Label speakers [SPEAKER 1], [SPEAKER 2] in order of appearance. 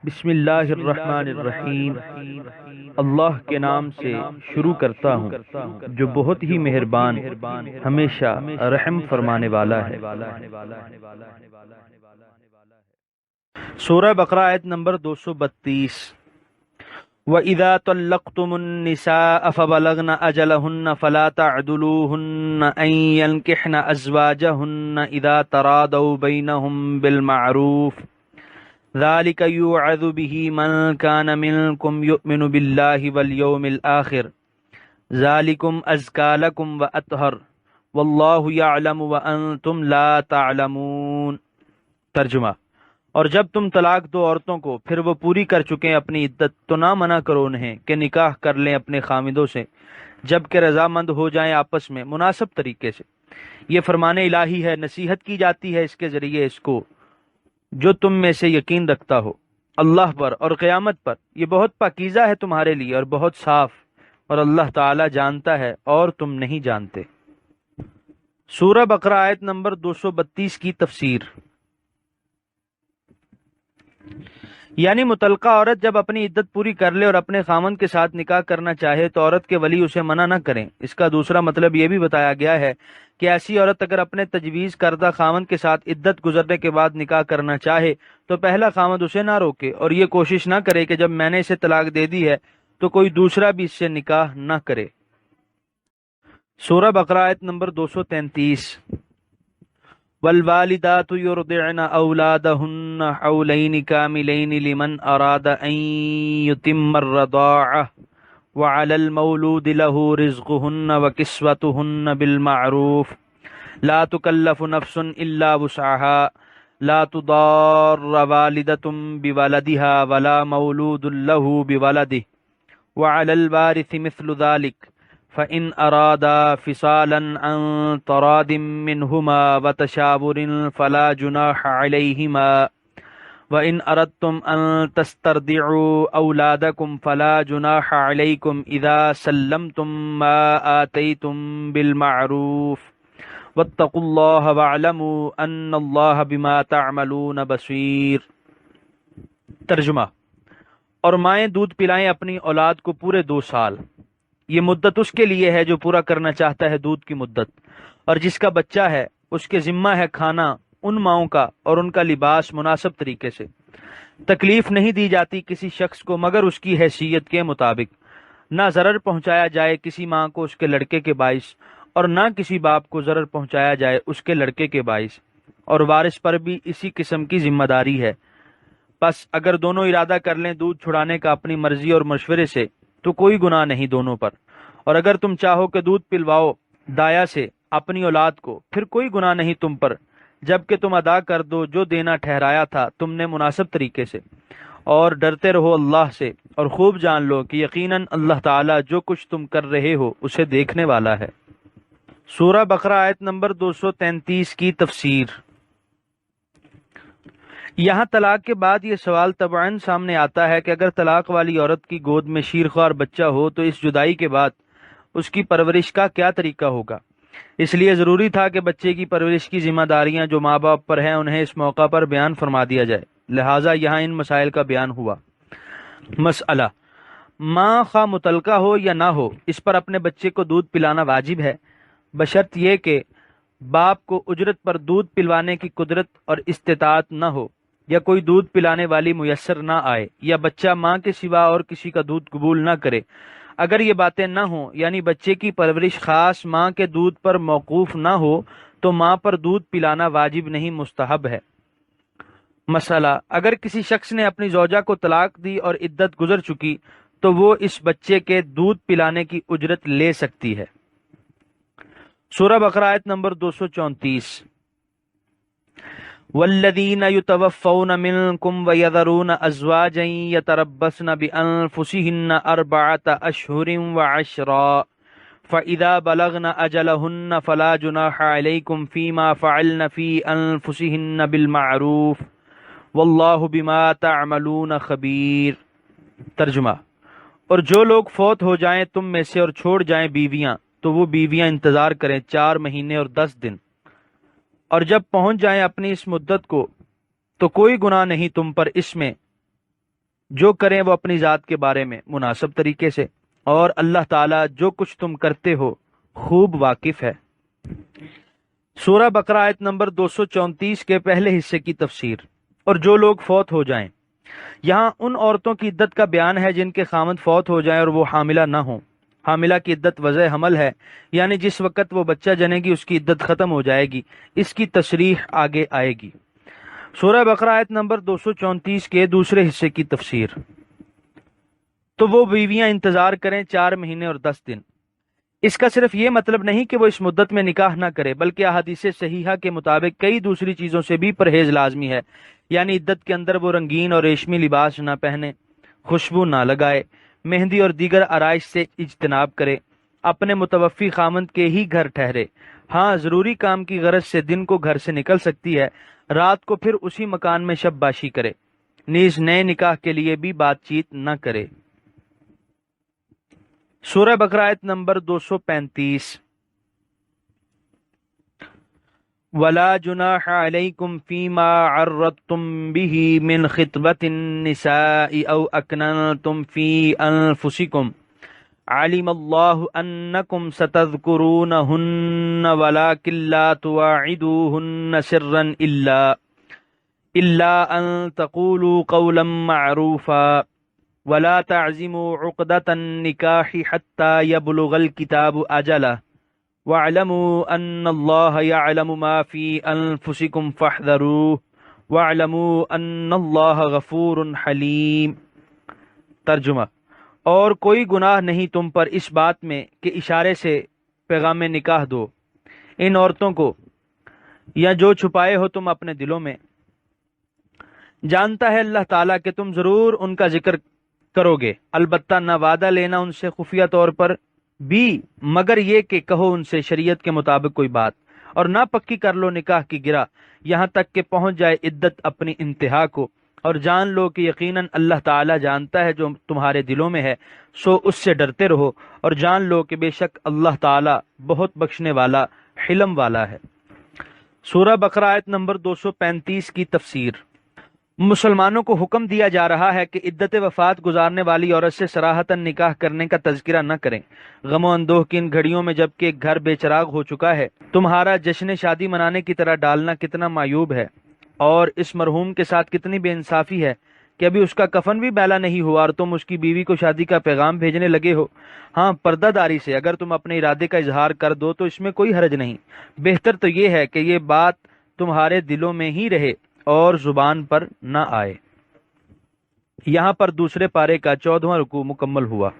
[SPEAKER 1] بسم اللہ الرحمن الرحیم۔ اللہ کے نام سے شروع کرتا ہوں جو بہت ہی مہربان ہمیشہ رحم فرمانے والا ہے۔ سورہ بقرہ آیت نمبر 232۔ وَإِذَا طَلَّقْتُمُ النِّسَاءَ فَبَلَغْنَ أَجَلَهُنَّ فَلَا تَعْضُلُوهُنَّ أَن يَنكِحْنَ أَزْوَاجَهُنَّ إِذَا تَرَاضَوْا بَيْنَهُم بِالْمَعْرُوفِ ذَلِكَ يُوعَظُ بِهِ مَن كَانَ مِنكُمْ يُؤْمِنُ بِاللَّهِ وَالْيَوْمِ الْآخِرِ ذَلِكُمْ أَزْكَىٰ لَكُمْ وَأَطْهَرُ وَاللَّهُ يَعْلَمُ وَأَنتُمْ لَا تَعْلَمُونَ۔ ترجمہ: اور جب تم طلاق دو عورتوں کو پھر وہ پوری کر چکیں اپنی عدت تو نہ منع کرو انہیں کہ نکاح کر لیں اپنے خامندوں سے جب کہ رضامند ہو جائیں آپس میں مناسب طریقے سے۔ یہ فرمان الہی ہے، نصیحت کی جاتی ہے اس کے ذریعے اس کو جو تم میں سے یقین رکھتا ہو اللہ پر اور قیامت پر۔ یہ بہت پاکیزہ ہے تمہارے لیے اور بہت صاف، اور اللہ تعالی جانتا ہے اور تم نہیں جانتے۔ سورہ بقرہ آیت نمبر 232 کی تفسیر۔ یعنی متعلقہ عورت جب اپنی عدت پوری کر لے اور اپنے خامند کے ساتھ نکاح کرنا چاہے تو عورت کے ولی اسے منع نہ کریں۔ اس کا دوسرا مطلب یہ بھی بتایا گیا ہے کہ ایسی عورت اگر اپنے تجویز کردہ خامند کے ساتھ عدت گزرنے کے بعد نکاح کرنا چاہے تو پہلا خامند اسے نہ روکے اور یہ کوشش نہ کرے کہ جب میں نے اسے طلاق دے دی ہے تو کوئی دوسرا بھی اس سے نکاح نہ کرے۔ سورہ بقرہ آیت نمبر 233۔ والوالدات يرضعن أولادهن حولين كاملين لمن أراد أن يتم الرضاعة وعلى المولود له رزقهن وكسوتهن بالمعروف لا تكلف نفس إلا وسعها لا تضار والدة بولدها ولا مولود له بولده وعلى الوارث مثل ذلك فَإِنْ أَرَادَا فِصَالًا عَنْ تَرَادٍ مِّنْهُمَا وَتَشَاوُرٍ فَلَا جُنَاحَ عَلَيْهِمَا وَإِنْ أَرَدْتُمْ أَن تَسْتَرْضِعُوا أَوْلَادَكُمْ فَلَا جُنَاحَ عَلَيْكُمْ إِذَا سَلَّمْتُم مَّا آتَيْتُم بِالْمَعْرُوفِ وَاتَّقُوا اللَّهَ وَاعْلَمُوا أَنَّ اللَّهَ بِمَا تَعْمَلُونَ بَصِيرٌ۔ ترجمہ: اور مائیں دودھ پلائیں اپنی اولاد کو پورے 2 سال۔ یہ مدت اس کے لیے ہے جو پورا کرنا چاہتا ہے دودھ کی مدت، اور جس کا بچہ ہے اس کے ذمہ ہے کھانا ان ماؤں کا اور ان کا لباس مناسب طریقے سے۔ تکلیف نہیں دی جاتی کسی شخص کو مگر اس کی حیثیت کے مطابق۔ نہ ضرر پہنچایا جائے کسی ماں کو اس کے لڑکے کے باعث، اور نہ کسی باپ کو ضرر پہنچایا جائے اس کے لڑکے کے باعث، اور وارث پر بھی اسی قسم کی ذمہ داری ہے۔ پس اگر دونوں ارادہ کر لیں دودھ چھڑانے کا اپنی مرضی اور مشورے سے تو کوئی گناہ نہیں دونوں پر، اور اگر تم چاہو کہ دودھ پلواؤ دایا سے اپنی اولاد کو پھر کوئی گناہ نہیں تم پر، جبکہ تم ادا کر دو جو دینا ٹھہرایا تھا تم نے مناسب طریقے سے، اور ڈرتے رہو اللہ سے اور خوب جان لو کہ یقیناً اللہ تعالیٰ جو کچھ تم کر رہے ہو اسے دیکھنے والا ہے۔ سورہ بقرہ آیت نمبر 233 کی تفسیر۔ یہاں طلاق کے بعد یہ سوال طبعاً سامنے آتا ہے کہ اگر طلاق والی عورت کی گود میں شیرخوار بچہ ہو تو اس جدائی کے بعد اس کی پرورش کا کیا طریقہ ہوگا۔ اس لیے ضروری تھا کہ بچے کی پرورش کی ذمہ داریاں جو ماں باپ پر ہیں انہیں اس موقع پر بیان فرما دیا جائے، لہٰذا یہاں ان مسائل کا بیان ہوا۔ مسئلہ: ماں خواہ متعلقہ ہو یا نہ ہو اس پر اپنے بچے کو دودھ پلانا واجب ہے، بشرط یہ کہ باپ کو اجرت پر دودھ پلوانے کی قدرت اور استطاعت نہ ہو، یا کوئی دودھ پلانے والی میسر نہ آئے، یا بچہ ماں کے سوا اور کسی کا دودھ قبول نہ کرے۔ اگر یہ باتیں نہ ہوں یعنی بچے کی پرورش خاص ماں کے دودھ پر موقوف نہ ہو تو ماں پر دودھ پلانا واجب نہیں، مستحب ہے۔ مسئلہ: اگر کسی شخص نے اپنی زوجہ کو طلاق دی اور عدت گزر چکی تو وہ اس بچے کے دودھ پلانے کی اجرت لے سکتی ہے۔ سورہ بقرہ آیت نمبر 234۔ والذین یتوفون منکم ویذرون ازواجا یتربصن بانفسہن 4 اشہر وعشرا فاذا بلغن اجلہن فلا جناح علیکم فیما فعلن فی انفسہن بالمعروف واللہ بما تعملون خبیر۔ ترجمہ: اور جو لوگ فوت ہو جائیں تم میں سے اور چھوڑ جائیں بیویاں تو وہ بیویاں انتظار کریں 4 مہینے اور 10 دن، اور جب پہنچ جائیں اپنی اس مدت کو تو کوئی گناہ نہیں تم پر اس میں جو کریں وہ اپنی ذات کے بارے میں مناسب طریقے سے، اور اللہ تعالیٰ جو کچھ تم کرتے ہو خوب واقف ہے۔ سورہ بقرہ آیت نمبر 234 کے پہلے حصے کی تفسیر۔ اور جو لوگ فوت ہو جائیں، یہاں ان عورتوں کی عدت کا بیان ہے جن کے خامند فوت ہو جائیں اور وہ حاملہ نہ ہوں۔ حاملہ کی عدت وضع حمل ہے، یعنی جس وقت وہ بچہ جنے گی اس کی عدت ختم ہو جائے گی۔ اس کی تشریح آگے آئے گی۔ سورہ بقرہ آیت نمبر 234 کے دوسرے حصے کی تفسیر۔ تو وہ بیویاں انتظار کریں 4 مہینے اور 10 دن۔ اس کا صرف یہ مطلب نہیں کہ وہ اس مدت میں نکاح نہ کرے، بلکہ احادیث صحیحہ کے مطابق کئی دوسری چیزوں سے بھی پرہیز لازمی ہے، یعنی عدت کے اندر وہ رنگین اور ریشمی لباس نہ پہنے، خوشبو نہ لگائے، مہندی اور دیگر آرائش سے اجتناب کرے، اپنے متوفی خامند کے ہی گھر ٹھہرے۔ ہاں، ضروری کام کی غرض سے دن کو گھر سے نکل سکتی ہے، رات کو پھر اسی مکان میں شب باشی کرے، نیز نئے نکاح کے لیے بھی بات چیت نہ کرے۔ سورہ بقرہ آیت نمبر 235۔ وَلَا جُنَاحَ عَلَيْكُمْ فِي مَا عَرَّضْتُمْ بِهِ مِنْ خِطْبَةِ النِّسَاءِ أَوْ أَكْنَنْتُمْ فِي أَنفُسِكُمْ عَلِمَ اللَّهُ أَنَّكُمْ سَتَذْكُرُونَهُنَّ وَلَكِنْ لَا تُوَاعِدُوهُنَّ سِرًّا إِلَّا أَن تَقُولُوا قَوْلًا مَّعْرُوفًا وَلَا تَعْزِمُوا عُقْدَةَ النِّكَاحِ حَتَّى يَبْلُغَ الْكِتَابُ أَجَلَهُ وَاعْلَمُوا أَنَّ اللَّهَ يَعْلَمُ مَا فِي أَنفُسِكُمْ فَاحْذَرُوهُ وَاعْلَمُوا أَنَّ اللَّهَ غَفُورٌ حَلِيمٌ۔ ترجمہ: اور کوئی گناہ نہیں تم پر اس بات میں کہ اشارے سے پیغام نکاح دو ان عورتوں کو، یا جو چھپائے ہو تم اپنے دلوں میں۔ جانتا ہے اللہ تعالیٰ کہ تم ضرور ان کا ذکر کرو گے، البتہ نہ وعدہ لینا ان سے خفیہ طور پر بھی، مگر یہ کہ کہو ان سے شریعت کے مطابق کوئی بات، اور نہ پکی کر لو نکاح کی گرہ یہاں تک کہ پہنچ جائے عدت اپنی انتہا کو، اور جان لو کہ یقیناً اللہ تعالیٰ جانتا ہے جو تمہارے دلوں میں ہے، سو اس سے ڈرتے رہو، اور جان لو کہ بے شک اللہ تعالیٰ بہت بخشنے والا حلم والا ہے۔ سورہ بقرہ آیت نمبر 235 کی تفسیر۔ مسلمانوں کو حکم دیا جا رہا ہے کہ عدت وفات گزارنے والی عورت سے صراحتاً نکاح کرنے کا تذکرہ نہ کریں۔ غم و اندوہ کی ان گھڑیوں میں جب کہ ایک گھر بے چراغ ہو چکا ہے، تمہارا جشن شادی منانے کی طرح ڈالنا کتنا معیوب ہے، اور اس مرحوم کے ساتھ کتنی بے انصافی ہے کہ ابھی اس کا کفن بھی میلا نہیں ہوا اور تم اس کی بیوی کو شادی کا پیغام بھیجنے لگے ہو۔ ہاں، پردہ داری سے اگر تم اپنے ارادے کا اظہار کر دو تو اس میں کوئی حرج نہیں، بہتر تو یہ ہے کہ یہ بات تمہارے دلوں میں ہی رہے اور زبان پر نہ آئے۔ یہاں پر دوسرے پارے کا 14واں رکوع مکمل ہوا۔